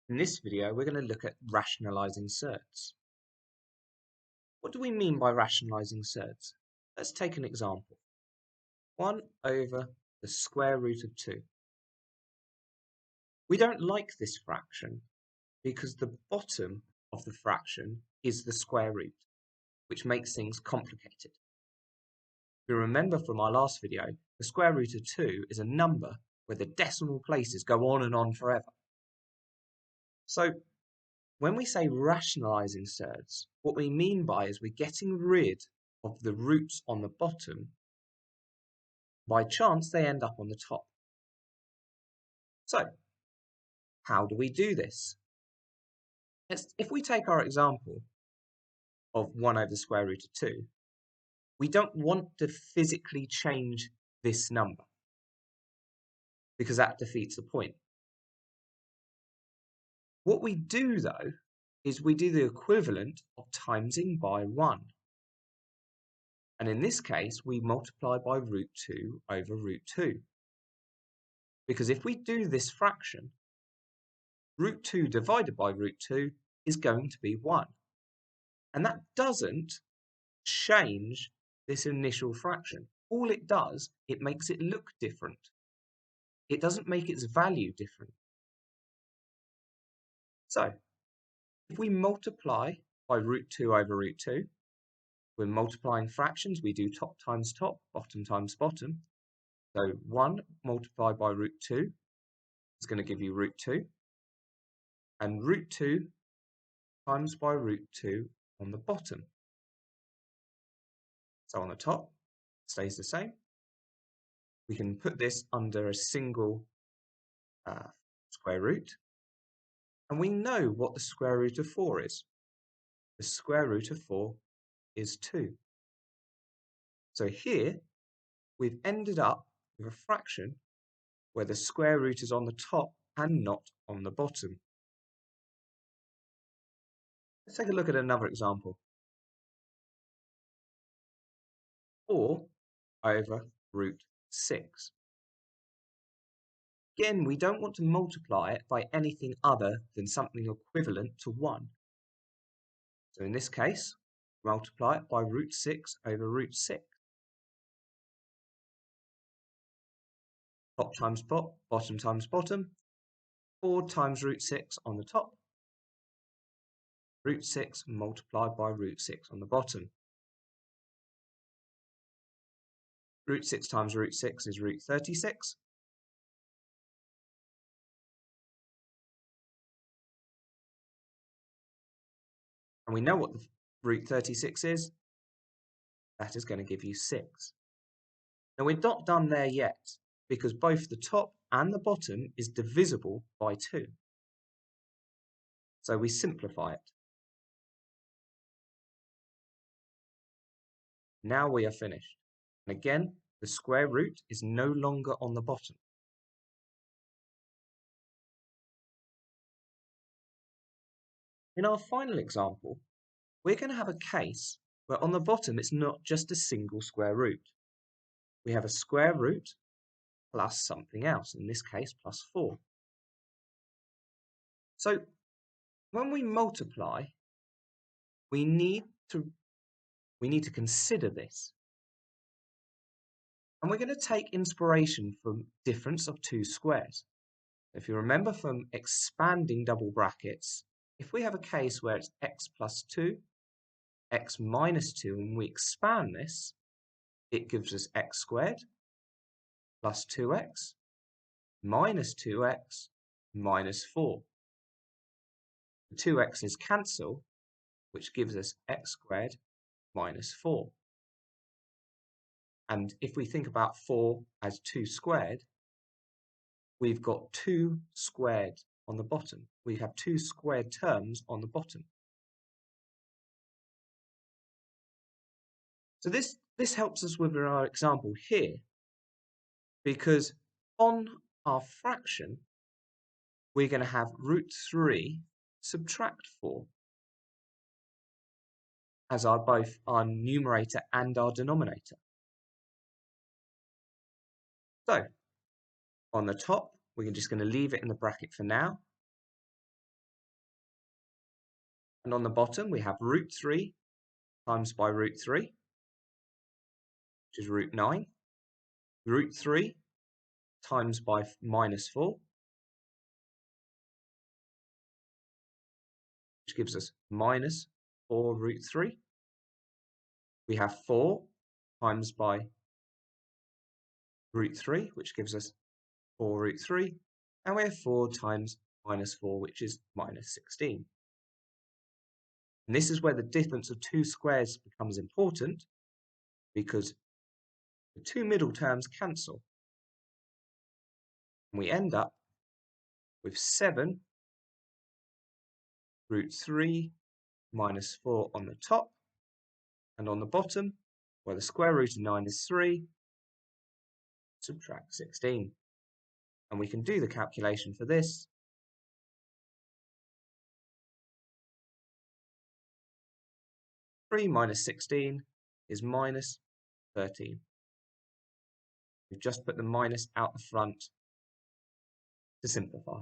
In this video, we're going to look at rationalising surds. What do we mean by rationalising surds? Let's take an example. 1 over the square root of 2. We don't like this fraction because the bottom of the fraction is the square root, which makes things complicated. If you remember from our last video, the square root of 2 is a number where the decimal places go on and on forever. So when we say rationalising surds, what we mean by is we're getting rid of the roots on the bottom. By chance, they end up on the top. So, how do we do this? If we take our example of 1 over the square root of 2, we don't want to physically change this number because that defeats the point. What we do, though, is we do the equivalent of timesing by 1. And in this case, we multiply by root 2 over root 2. Because if we do this fraction, root 2 divided by root 2 is going to be 1. And that doesn't change this initial fraction. All it does, it makes it look different. It doesn't make its value different. So, if we multiply by root 2 over root 2, we're multiplying fractions. We do top times top, bottom times bottom. So 1 multiplied by root 2 is going to give you root 2. And root 2 times by root 2 on the bottom. So on the top, stays the same. We can put this under a single square root. And we know what the square root of 4 is. The square root of 4 is 2. So here, we've ended up with a fraction where the square root is on the top and not on the bottom. Let's take a look at another example. 4 over root 6. Again, we don't want to multiply it by anything other than something equivalent to 1. So in this case, multiply it by root 6 over root 6. Top times bottom times bottom. 4 times root 6 on the top. Root 6 multiplied by root 6 on the bottom. Root 6 times root 6 is root 36. And we know what the root 36 is. That is going to give you 6. Now we're not done there yet, because both the top and the bottom is divisible by 2. So we simplify it. Now we are finished. And again, the square root is no longer on the bottom. In our final example, we're going to have a case where on the bottom it's not just a single square root. We have a square root plus something else, in this case plus 4. So when we multiply, we need to consider this. And we're going to take inspiration from difference of 2 squares. If you remember from expanding double brackets, if we have a case where it's x plus 2, x minus 2, and we expand this, it gives us x squared plus 2x minus 2x minus 4. The 2x's cancel, which gives us x squared minus 4. And if we think about 4 as 2 squared, we've got 2 squared on the bottom. We have 2 squared terms on the bottom. So this helps us with our example here, because on our fraction, we're going to have root 3 subtract 4 as both our numerator and our denominator. So on the top, we're just going to leave it in the bracket for now. And on the bottom, we have root 3 times by root 3, which is root 9. Root 3 times by minus 4, which gives us minus 4 root 3. We have 4 times by root 3, which gives us 4 root 3. And we have 4 times minus 4, which is minus 16. And this is where the difference of two squares becomes important, because the two middle terms cancel. And we end up with 7 root 3 minus 4 on the top, and on the bottom, where the square root of 9 is 3, subtract 16. And we can do the calculation for this. 3 minus 16 is minus 13. We've just put the minus out the front to simplify.